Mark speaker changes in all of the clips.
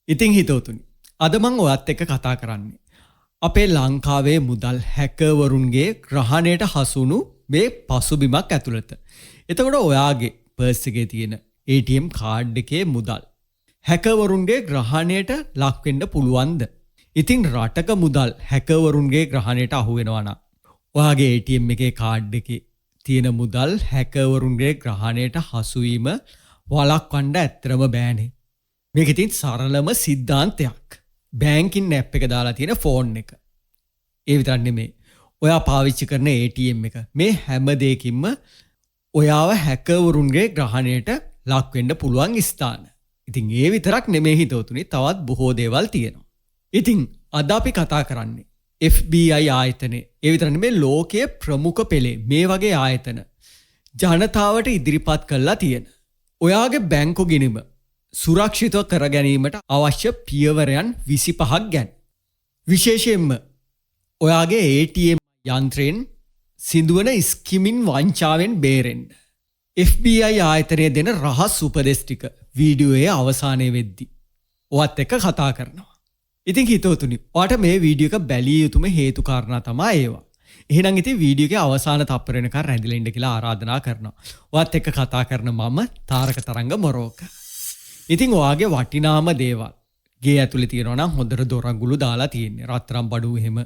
Speaker 1: ඉතින් හිතවතුනි, අද මම ඔයත් එක්ක කතා කරන්නේ අපේ ලංකාවේ මුදල් හැකර්වරුන්ගේ ග්‍රහණයට හසුණු මේ පසුබිමක් ඇතුළත. එතකොට ඔයාගේ පර්ස් එකේ තියෙන ATM කාඩ් එකේ මුදල් හැකර්වරුන්ගේ ග්‍රහණයට ලක් වෙන්න පුළුවන්ද? ඉතින් රටක මුදල් හැකර්වරුන්ගේ ග්‍රහණයට අහු වෙනවා නම් ඔයාගේ ATM එකේ කාඩ් එකේ තියෙන මුදල් හැකර්වරුන්ගේ ග්‍රහණයට හසු වීම වළක්වන්න ඇත්තම බෑනේ. මේක ඉතින් සරලම සිද්ධාන්තයක්. බැංකින් ඇප් එක දාලා තියෙන ෆෝන් එක. ඒ විතරක් නෙමෙයි. ඔයා පාවිච්චි කරන ATM එක. මේ හැම දෙයකින්ම ඔයාව හැකර්වරුන්ගේ ග්‍රහණයට ලක් වෙන්න පුළුවන් ස්ථාන. ඉතින් ඒ විතරක් නෙමෙයි හිතවතුනි, තවත් බොහෝ දේවල් තියෙනවා. ඉතින් අද අපි කතා කරන්නේ FBI ආයතනයේ. ඒ විතරක් නෙමෙයි, ලෝකයේ ප්‍රමුඛ පෙළේ මේ වගේ ආයතන ජනතාවට ඉදිරිපත් කරලා තියෙන ඔයාගේ බැංකු ගිණුම සුරක්ෂිතව කර ගැනීමට අවශ්‍ය පියවරයන් 25ක් ගැන. විශේෂයෙන්ම ඔයාගේ ATM යන්ත්‍රයෙන් සිදුවන ස්කිමින් වංචාවෙන් බේරෙන්න FBI ආයතනයේ දෙන රහස් උපදෙස් ටික වීඩියෝයේ අවසානයේ වෙද්දී ඔයත් එක්ක කතා කරනවා. ඉතින් හිතවතුනි, ඔයාට මේ වීඩියෝ එක බැලිය යුතුම හේතු කාරණා තමයි ඒවා. එහෙනම් ඉතින් වීඩියෝ එකේ අවසාන තප්පර වෙනකන් රැඳිලා ඉන්න කියලා ආරාධනා කරනවා. ඔයත් එක්ක කතා කරන මම තාරක තරංග මොරෝක. ඉතින් ඔයාගේ වටිනාම දේවල් ගේ ඇතුලේ තියෙනවා නම් හොඳට දොරගුළු දාලා තියෙන්නේ. රත්තරන් බඩු එහෙම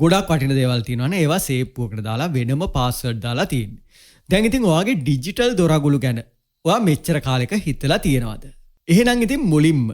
Speaker 1: ගොඩක් වටින දේවල් තියෙනවා නේ. ඒවා සේප්පුවකට දාලා වෙනම පාස්වර්ඩ් දාලා තියෙන්නේ. දැන් ඉතින් ඔයාගේ ඩිජිටල් දොරගුළු ගැන ඔයා මෙච්චර කාලෙක හිතලා තියෙනවද? එහෙනම් ඉතින් මුලින්ම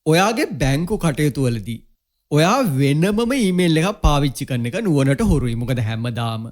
Speaker 1: ඔයාගේ බැංකු කටයුතු වලදී ඔයා වෙනමම ඊමේල් එකක් පාවිච්චි කරන එක නුවණට හොරුයි. මොකද හැමදාම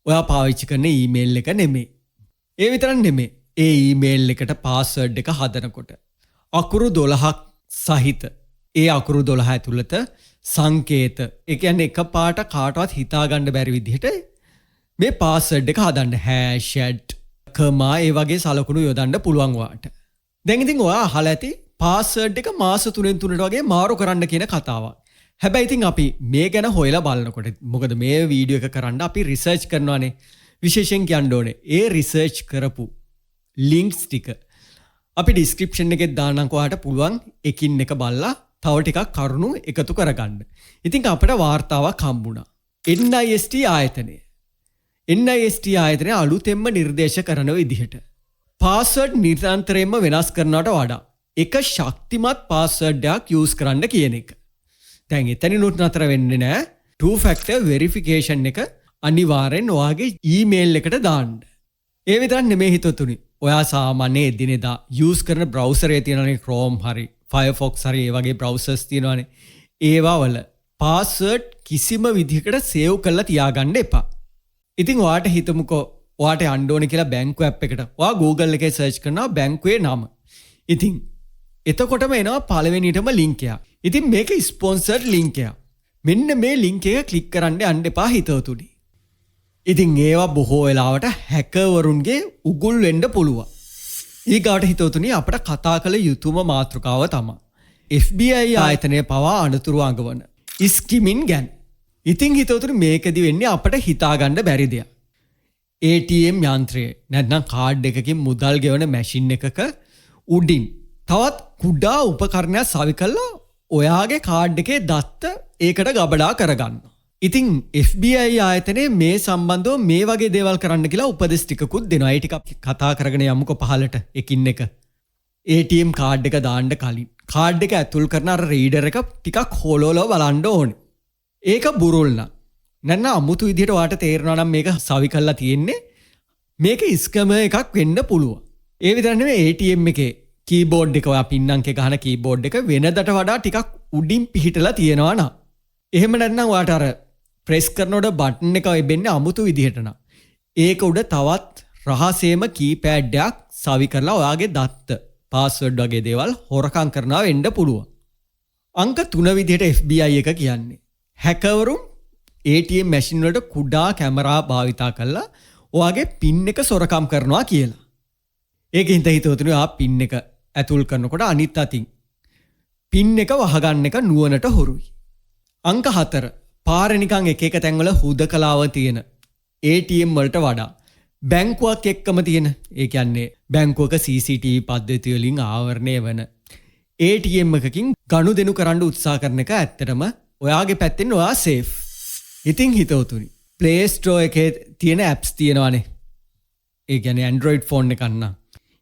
Speaker 1: ඔයා පාවිච්චි කරන ඊමේල් එක නෙමෙයි. ඒ විතරක් නෙමෙයි. ඒ ඊමේල් එකට පාස්වර්ඩ් එක හදනකොට අකුරු 12ක් සහිත ඒ අකුරු 12 ඇතුළත සංකේත, ඒ කියන්නේ එකපාරට කාටවත් හිතා ගන්න බැරි විදිහට මේ පාස්වර්ඩ් එක හදන්න. හැෂ්, කමා, ඒ වගේ සලකුණු යොදන්න පුළුවන් වාට. දැන් ඉතින් ඔයා අහලා ඇති පාස්වර්ඩ් එක මාස 3න් 3ට වගේ මාරු කරන්න කියන කතාවක්. හැබැයි ඉතින් අපි මේ ගැන හොයලා බලනකොට, මොකද මේ වීඩියෝ එක කරන්න අපි රිසර්ච් කරනවානේ. විශේෂයෙන් කියන්න ඕනේ, ඒ රිසර්ච් කරපු ලින්ක්ස් ටික අපි ඩිස්ක්‍රිප්ෂන් එකේ දාන්නම්. ඔයාට පුළුවන් එකින් එක බලලා තව ටිකක් කරුණු එකතු කරගන්න. ඉතින් අපිට වාර්තාවක් හම්බුණා. NIST ආයතනය. NIST ආයතනය අලුතෙන්ම නිර්දේශ කරන විදිහට පාස්වර්ඩ් නිරන්තරයෙන්ම වෙනස් කරනවට වඩා එක ශක්තිමත් පාස්වර්ඩ් එකක් යූස් කරන්න කියන එක. දැන් එතනිනුත් නතර වෙන්නේ නැහැ. 2 factor verification එක අනිවාර්යෙන් ඔයාගේ ඊමේල් එකට දාන්න. ඒ විතරක් නෙමෙයි හිතතුනි, ඔයා සාමාන්‍ය එදිනෙදා යූස් කරන බ්‍රවුසර් එකේ තියෙනනේ Chrome හරි Firefox හරි ඒ වගේ බ්‍රවුසර්ස් තියෙනවානේ. ඒවා වල පාස්වර්ඩ් කිසිම විදිහකට සේව් කරලා තියාගන්න එපා. ඉතින් ඔයාට හිතමුකෝ, ඔයාට යන්න ඕනේ කියලා බැංකු ඇප් එකට ඔයා Google එකේ සර්ච් කරනවා බැංකුවේ නම. ඉතින් එතකොටම එනවා පළවෙනියටම ලින්ක් එක. ඉතින් මේක ස්පොන්සර්ඩ් ලින්ක් එක. මෙන්න මේ ලින්ක් එක ක්ලික් කරන්න යන්න එපා හිතවතුනි. ඉතින් ඒවා බොහෝ වෙලාවට හැකර්වරුන්ගේ උගුල් වෙන්න පුළුවන්. ඊගාට හිතවතුනි, අපිට කතා කළ යුතුම මාතෘකාව තමයි FBI ආයතනයේ පවා අනුතුරු අඟවන ස්කිමින් ගැන. ඉතින් හිතවතුනි, මේකෙදි වෙන්නේ අපිට හිතා ගන්න බැරි දෙයක්. ATM යන්ත්‍රයේ නැත්නම් කාඩ් එකකින් මුදල් ගෙවන මැෂින් එකක උඩින් තවත් කුඩා උපකරණයක් සවි කළා ඔයාගේ කාඩ් එකේ දත්ත ඒකට ගබඩා කරගන්නවා. ඉතින් FBI ආයතනයේ මේ සම්බන්ධව මේ වගේ දේවල් කරන්න කියලා උපදෙස් ටිකකුත් දෙනවා. ඒ ටික කතා කරගෙන යමුකෝ පහලට එකින් එක. ATM කාඩ් එක දාන්න කලින් කාඩ් එක ඇතුල් කරන අර රීඩර් එක ටිකක් හොලවලා බලන්න ඕනේ. ඒක බුරුල් නැත්නම් අමුතු විදිහට ඔයාට තේරෙනවා නම් මේක සවි කරලා තියෙන්නේ, මේක ස්කැම එකක් වෙන්න පුළුවන්. ඒ විතර නෙමෙයි, ATM එකේ කීබෝඩ් එක, ඔයා පින් අංකේ ගහන කීබෝඩ් එක වෙනදට වඩා ටිකක් උඩින් පිහිටලා තියෙනවා නා. එහෙම නැත්නම් ඔයාට අර ප්‍රෙස් කරනකොට බටන් එක වෙබෙන්නේ අමුතු විදිහට නා. ඒක උඩ තවත් රහසේම කීපෑඩ් එකක් සවි කරලා ඔයාගේ දත්ත, පාස්වර්ඩ් වගේ දේවල් හොරකම් කරනවා වෙන්න පුළුවන්. අංක 3 විදිහට FBI එක කියන්නේ හැකර්වරුන් ATM මැෂින් වලට කුඩා කැමරා භාවිතා කරලා ඔයාගේ පින් එක සොරකම් කරනවා කියලා. ඒකෙන් හිතවතුනි, ආ පින් එක ඇතුල් කරනකොට අනිත් අතින් පින් එක වහගන්න එක නුවණට හොරුයි. අංක 4 පාරේ නිකන් එක එක තැන්වල හුදකලාව තියෙන ATM වලට වඩා බැංකුවක් එක්කම තියෙන, ඒ කියන්නේ බැංකුවක CCTV පද්ධතිය වලින් ආවරණය වෙන ATM එකකින් ගනුදෙනු කරන්න උත්සාහ කරන එක ඇත්තටම ඔයාගේ පැත්තෙන් ඔයා සේෆ්. ඉතින් හිතවතුනි Play Store එකේ තියෙන apps තියෙනවානේ. ඒ කියන්නේ Android phone එක ගන්න.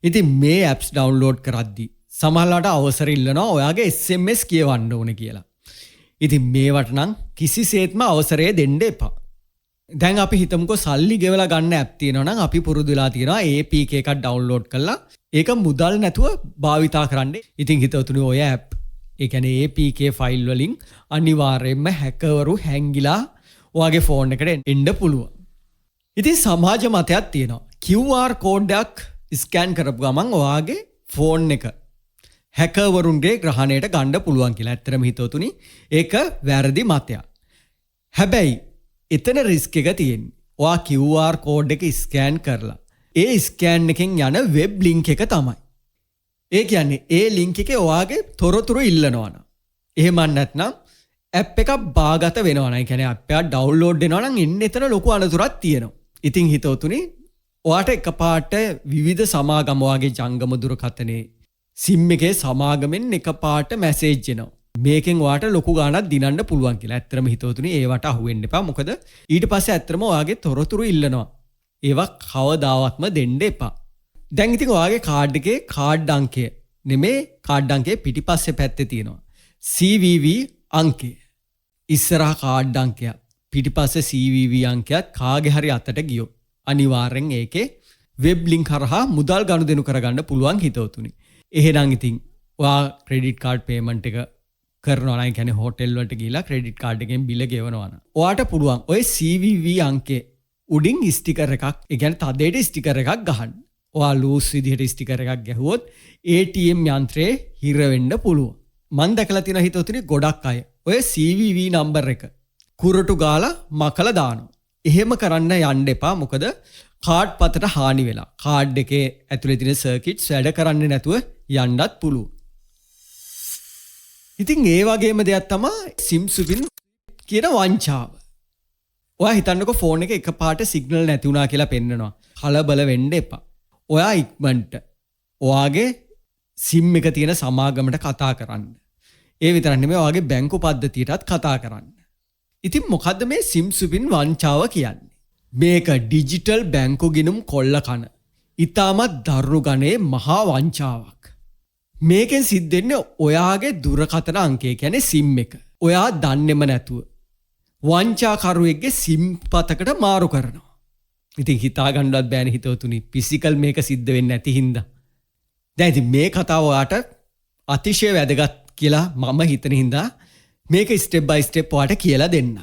Speaker 1: ඉතින් මේ apps download කරද්දී සමහරවිට අවසර ඉල්ලනවා ඔයාගේ SMS කියවන්න ඕනේ කියලා. ඉතින් මේවට නම් කිසිසේත්ම අවසරය දෙන්න එපා. දැන් අපි හිතමුකෝ සල්ලි ගෙවලා ගන්න app තියෙනවා නම් අපි පුරුදු වෙලා තියෙනවා APK එකක් download කරලා ඒක මුදල් නැතුව භාවිතා කරන්න. ඉතින් හිතවතුනි ඔය app ඒ කියන්නේ APK ෆයිල් වලින් අනිවාර්යයෙන්ම හැකර්වරු හැංගිලා ඔයාගේ ෆෝන් එකට එන්න පුළුවන්. ඉතින් සමාජ මතයක් තියෙනවා. QR කෝඩ් එකක් ස්කෑන් කරපු ගමන් ඔයාගේ ෆෝන් එක හැකර්වරුන්ගේ ග්‍රහණයට ගන්න පුළුවන් කියලා. ඇත්තටම හිතවතුනි ඒක වැරදි මතයක්. හැබැයි එතන රිස්ක් එක තියෙන්නේ. ඔයා QR කෝඩ් එක ස්කෑන් කරලා ඒ ස්කෑන් එකෙන් යන වෙබ් ලින්ක් එක තමයි. ඒ කියන්නේ ඒ ලින්ක් එකේ ඔයාගේ තොරතුරු ඉල්ලනවා නම්. එහෙම නැත්නම් ඇප් එකක් බාගත වෙනවා නම්. ඒ කියන්නේ ඇප් එක ඩවුන්ලෝඩ් වෙනවා නම් ඉන්න එතන ලොකු අනතුරක් තියෙනවා. ඉතින් හිතවතුනි ඔයාට එකපාරට විවිධ සමාගම් ඔයාගේ ජංගම දුරකථනයේ සිම් එකේ සමාගමෙන් එකපාරට මැසේජ් එනවා. මේකෙන් ඔයාට ලොකු ගාණක් දිනන්න පුළුවන් කියලා. ඇත්තටම හිතවතුනි ඒවට අහු වෙන්න එපා. මොකද ඊට පස්සේ ඇත්තටම ඔයාගේ තොරතුරු ඉල්ලනවා. ඒවා කවදාවත්ම දෙන්න එපා. දැන් ඉතින් ඔයාගේ කාඩ් එකේ කාඩ් අංකය නෙමේ කාඩ් අංකයේ පිටිපස්සේ පැත්තේ තියෙනවා CVV අංකය. ඉස්සරහා කාඩ් අංකය පිටිපස්සේ CVV අංකයත් කාගේ හරි අතට ගියොත් අනිවාර්යෙන් ඒකේ වෙබ් ලින්ක් හරහා මුදල් ගනුදෙනු කරගන්න පුළුවන් හිතවතුනි. එහෙනම් ඉතින් ඔයා ක්‍රෙඩිට් කාඩ් පේමන්ට් එක කරනවා නම් කියන්නේ හෝටල් වලට ගිහිලා ක්‍රෙඩිට් කාඩ් එකෙන් බිල ගෙවනවා නම් ඔයාට පුළුවන් ඔය CVV අංකේ උඩින් ස්ටිකර් එකක් ඒ කියන්නේ තදේට ස්ටිකර් එකක් ගහන්න. ඔයා ලූස් විදිහට ස්ටිකර් එකක් ගැහුවොත් ATM යන්ත්‍රයේ හිර වෙන්න පුළුවන්. මම දැකලා තියෙන හිතවතුනි ගොඩක් අය ඔය CVV නම්බර් එක කුරටු ගාලා මකලා දානවා. එහෙම කරන්න යන්න එපා. මොකද කාඩ් පතට හානි වෙලා කාඩ් එකේ ඇතුලේ තියෙන සර්කිට්ස් වැඩ කරන්නේ නැතුව යන්නත් පුළුවන්. ඉතින් ඒ වගේම දෙයක් තමයි SIM ස්විපින් කියන වංචාව. ඔයා හිතන්නකෝ ෆෝන් එක එකපාරට සිග්නල් නැති වුණා කියලා පෙන්නනවා. කලබල වෙන්න එපා. ඔයා ඉක්මනට ඔයාගේ SIM එක තියෙන සමාගමට කතා කරන්න. ඒ විතරක් නෙමෙයි ඔයාගේ බැංකු පද්ධතියටත් කතා කරන්න. ඉතින් මොකද්ද මේ SIM ස්විපින් වංචාව කියන්නේ? මේක ඩිජිටල් බැංකු ගිණුම් කොල්ල කන ඉතාමත් දරුණු ගණේ මහා වංචාවක්. මේකෙන් සිද්ධ වෙන්නේ ඔයාගේ දුරකථන අංකය කියන්නේ SIM එක. ඔයා දන්නේම නැතුව වංචාකරුවෙක්ගේ SIM පතකට මාරු කරනවා. ඉතින් හිතා ගන්නවත් බෑනේ හිතවතුනි ෆිසිකල් මේක සිද්ධ වෙන්නේ නැති හින්දා. දැන් ඉතින් මේ කතාව ඔයාට අතිශය වැදගත් කියලා මම හිතන හින්දා මේක ස්ටෙප් බයි ස්ටෙප් ඔයාට කියලා දෙන්න.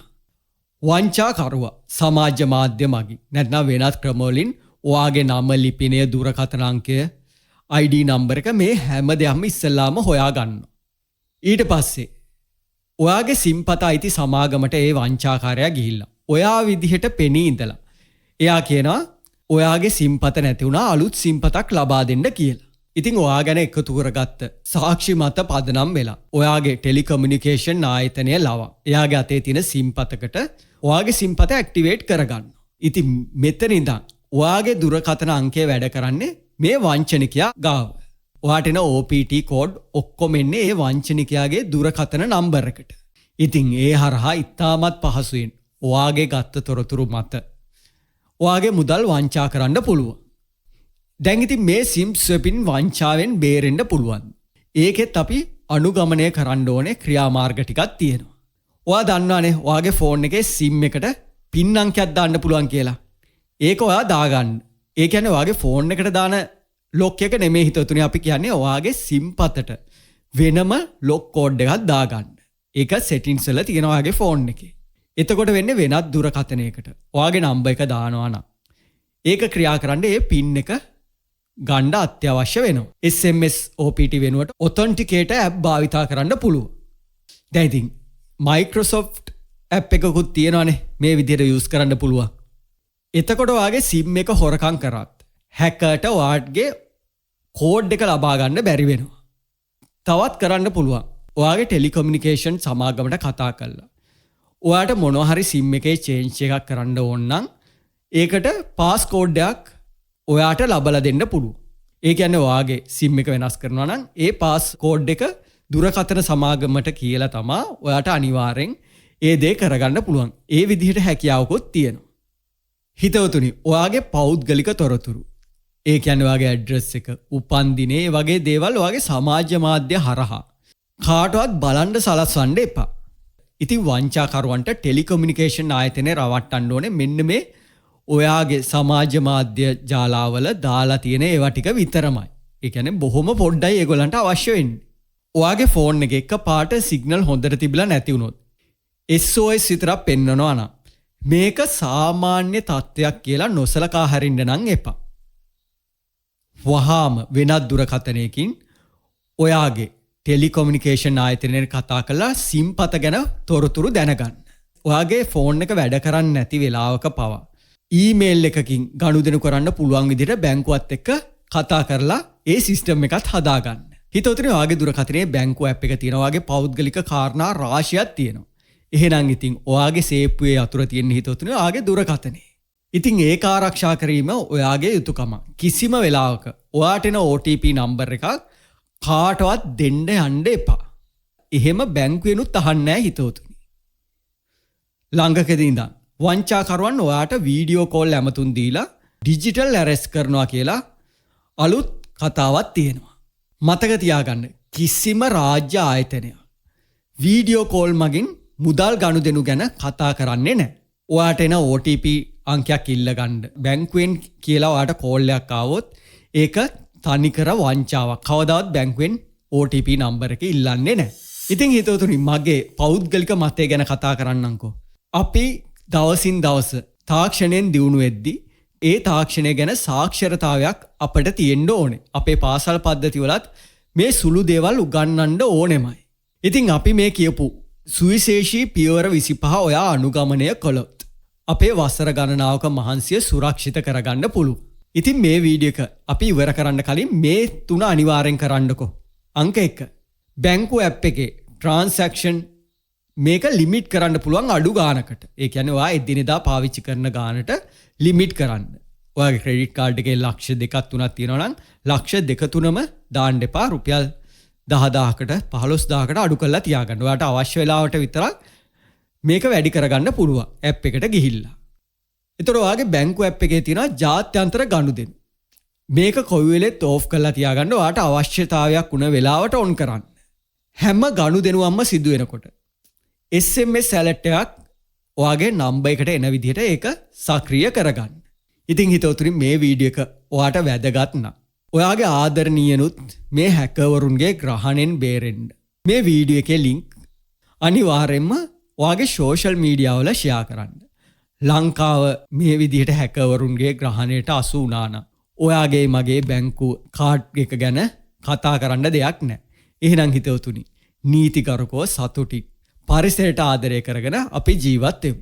Speaker 1: වංචාකරුවා සමාජ මාධ්‍ය මගින් නැත්නම් වෙනත් ක්‍රමවලින් ඔයාගේ නම ලිපිනය දුරකථන අංකය ID නම්බර් එක මේ හැම දෙයක්ම ඉස්සෙල්ලාම හොයා ගන්නවා. ඊට පස්සේ ඔයාගේ SIM පත අයිති සමාගමට ඒ වංචාකාරයා ගිහිල්ලා ඔයා විදිහට පෙනී ඉඳලා එයා කියනවා ඔයාගේ SIM පත නැති වුණා අලුත් SIM පතක් ලබා දෙන්න කියලා. ඉතින් ඔයා ගැන එකතු කරගත්ත සාක්ෂි මත පදනම් වෙලා ඔයාගේ ටෙලිකමියුනිකේෂන් ආයතනය ලවා එයාගේ අතේ තියෙන SIM පතකට ඔයාගේ SIM පත ඇක්ටිවේට් කරගන්න. ඉතින් මෙතන ඉඳන් ඔයාගේ දුරකථන අංකය වැඩ කරන්නේ මේ වංචනිකයා ගාව. ඔයාට එන OPT කෝඩ් ඔක්කොම එන්නේ ඒ වංචනිකයාගේ දුරකථන නම්බර් එකට. ඉතින් ඒ හරහා ඉතාමත් පහසුවෙන් ඔයාගේ ගත්ත තොරතුරු මත ඔයාගේ මුදල් වංචා කරන්න පුළුවන්. දැන් ඉතින් මේ SIM ස්වැපින් වංචාවෙන් බේරෙන්න පුළුවන්. ඒකෙත් අපි අනුගමනය කරන්න ඕනේ ක්‍රියාමාර්ග ටිකක් තියෙනවා. ඔයා දන්නවනේ ඔයාගේ ෆෝන් එකේ SIM එකට පින් අංකයක් දාන්න පුළුවන් කියලා. ඒක ඔයා දාගන්න. ඒ කියන්නේ ඔයාගේ ෆෝන් එකට දාන ලොක් එක නෙමෙයි හිතතුනේ අපි කියන්නේ ඔයාගේ SIM පතට වෙනම ලොක් කෝඩ් එකක් දාගන්න. ඒක සෙටින්ග්ස් වල තියෙනවා ඔයාගේ ෆෝන් එකේ. එතකොට වෙන්නේ වෙනත් දුරකථනයකට ඔයාගේ නම්බර් එක දානවා නම් ඒක ක්‍රියා කරන්න ඒ පින් එක ගන්න අත්‍යවශ්‍ය වෙනවා. SMS OPT වෙනුවට ඔතෙන්ටිකේටර් ඇප් භාවිතා කරන්න පුළුවන්. දැන් ඉතින් Microsoft ඇප් එකකුත් තියෙනවානේ මේ විදිහට යූස් කරන්න පුළුවන්. එතකොට ඔයාගේ SIM එක හොරකම් කරත් හැකර්ට ඔයාගේ කෝඩ් එක ලබා ගන්න බැරි වෙනවා. තවත් කරන්න පුළුවන්. ඔයාගේ ටෙලිකමියුනිකේෂන් සමාගමට කතා කරලා ඔයාට මොනවා හරි SIM එකේ චේන්ජ් එකක් කරන්න ඕන නම් ඒකට පාස් කෝඩ් එකක් ඔයාට ලබලා දෙන්න පුළුවන්. ඒ කියන්නේ ඔයාගේ SIM එක වෙනස් කරනවා නම් ඒ පාස් කෝඩ් එක දුරකථන සමාගමට කියලා තමා ඔයාට අනිවාර්යෙන් ඒ දේ කරගන්න පුළුවන්. ඒ විදිහට හැකියාවකුත් තියෙනවා. හිතවතුනි, ඔයාගේ පෞද්ගලික තොරතුරු, ඒ කියන්නේ ඔයාගේ ඇඩ්‍රස් එක, උපන්දිනේ වගේ දේවල් ඔයාගේ සමාජ මාධ්‍ය හරහා කාටවත් බලන්න සලස්වන්න එපා. ඉතින් වංචාකරුවන්ට ටෙලිකොමියුනිකේෂන් ආයතනයේ රවට්ටන්න ඕනේ මෙන්න මේ ඔයාගේ සමාජ මාධ්‍ය ජාලාවල දාලා තියෙන ඒවා ටික විතරමයි. ඒ කියන්නේ බොහොම පොඩ්ඩයි ඒගොල්ලන්ට අවශ්‍ය වෙන්නේ. ඔයාගේ ෆෝන් එකේ එකපාරට සිග්නල් හොඳට තිබිලා නැති වුණොත් SOS විතරක් පෙන්වනවා නම් මේක සාමාන්‍ය තත්ත්වයක් කියලා නොසලකා හරින්න නම් එපා. වහාම වෙනත් දුරකථනයකින් ඔයාගේ ටෙලිකොමියුනිකේෂන් ආයතනයෙන් කතා කරලා SIM පත ගැන තොරතුරු දැනගන්න. ඔයාගේ ෆෝන් එක වැඩ කරන්නේ නැති වෙලාවක පවා ඊමේල් එකකින් ගනුදෙනු කරන්න පුළුවන් විදිහට බැංකුවත් එක්ක කතා කරලා ඒ සිස්ටම් එකත් හදාගන්න. හිතවතුනි, ඔයාගේ දුරකථනයේ බැංකුව ඇප් එක තියෙනවා. ඔයාගේ පෞද්ගලික කාරණා රාශියක් තියෙනවා. එහෙනම් ඉතින් ඔයාගේ සේප්පුවේ අතුර තියෙන හිතවතුනි ඔයාගේ දුරකථනයේ. ඉතින් ඒක ආරක්ෂා කිරීම ඔයාගේ යුතුයකම. කිසිම වෙලාවක ඔයාට එන OTP නම්බර් එකක් කාටවත් දෙන්න යන්න එපා. එහෙම බැංකුවෙනුත් අහන්නේ නැහැ හිතවතුනි. ළඟකදී ඉඳන් වංචාකරුවන් ඔයාට වීඩියෝ කෝල් ඇමතුම් දීලා ඩිජිටල් ඇරෙස්ට් කරනවා කියලා අලුත් කතාවක් තියෙනවා. මතක තියාගන්න, කිසිම රාජ්‍ය ආයතනයක් වීඩියෝ කෝල් මගින් මුදල් ගනුදෙනු ගැන කතා කරන්නේ නැහැ. ඔයාට එන OTP අංකයක් ඉල්ලගන්න බැංකුවෙන් කියලා ඔයාට කෝල් එකක් ආවොත් ඒක තනිකර වංචාවක්. කවදාවත් බැංකුවෙන් OTP නම්බර එක ඉල්ලන්නේ නැහැ. ඉතින් හිතවතුනි, මගේ පෞද්ගලික මතය ගැන කතා කරන්නම්කෝ. අපි දවසින් දවස තාක්ෂණයෙන් දියුණු වෙද්දී ඒ තාක්ෂණය ගැන සාක්ෂරතාවයක් අපිට තියෙන්න ඕනේ. අපේ පාසල් පද්ධතිවලත් මේ සුළු දේවල් උගන්වන්න ඕනෙමයි. ඉතින් අපි මේ කියපු සුවිශේෂී පියවර 25 ඔයා අනුගමනය කළොත් අපේ වසර ගණනාවක මහන්සිය සුරක්ෂිත කරගන්න පුළුවන්. ඉතින් මේ වීඩියෝ එක අපි ඉවර කරන්න කලින් මේ 3 අනිවාර්යෙන් කරන්නකෝ. අංක 1. බැංකුව ඇප් එකේ ට්‍රාන්සැක්ෂන් මේක ලිමිට් කරන්න පුළුවන් අඩු ගානකට. ඒ කියන්නේ ඔයා එදිනෙදා පාවිච්චි කරන ගානට ලිමිට් කරන්න. ඔයාගේ ක්‍රෙඩිට් කාඩ් එකේ ලක්ෂ 2ක් 3ක් තියෙනවා නම් ලක්ෂ 2-3ම දාන්න එපා. රුපියල් 10,000කට 15,000කට අඩු කරලා තියාගන්න. ඔයාට අවශ්‍ය වෙලාවට විතරක් මේක වැඩි කරගන්න පුළුවන් ඇප් එකට ගිහිල්ලා. ඒතර ඔයාගේ බැංකුව ඇප් එකේ තියෙනවා ජාත්‍යන්තර ගනුදෙනු. මේක කොයි වෙලෙත් ඕෆ් කරලා තියාගන්න. ඔයාට අවශ්‍යතාවයක් වුණ වෙලාවට ඔන් කරන්න. හැම ගනුදෙනුවක්ම සිදු වෙනකොට SMS alert එකක් ඔයාගේ නම්බර් එකට එන විදිහට ඒක සක්‍රිය කරගන්න. ඉතින් හිතවතුනි, මේ වීඩියෝ එක ඔයාට වැදගත් නම් ඔයාගේ ආදරණීයනුත් මේ හැකර්වරුන්ගේ ග්‍රහණයෙන් බේරෙන්න මේ වීඩියෝ එකේ ලින්ක් අනිවාර්යයෙන්ම ඔයාගේ සෝෂල් මීඩියා වල ෂෙයා කරන්න. ලංකාව මේ විදිහට හැකර්වරුන්ගේ ග්‍රහණයට අසු වුණා නම් ඔයාගේ මගේ බැංකු කාඩ් එක ගැන කතා කරන්න දෙයක් නැහැ. එහෙනම් හිතවතුනි, නීතිගරුකව සතුටින් පරිසරයට ආදරය කරගෙන අපි ජීවත් වෙමු.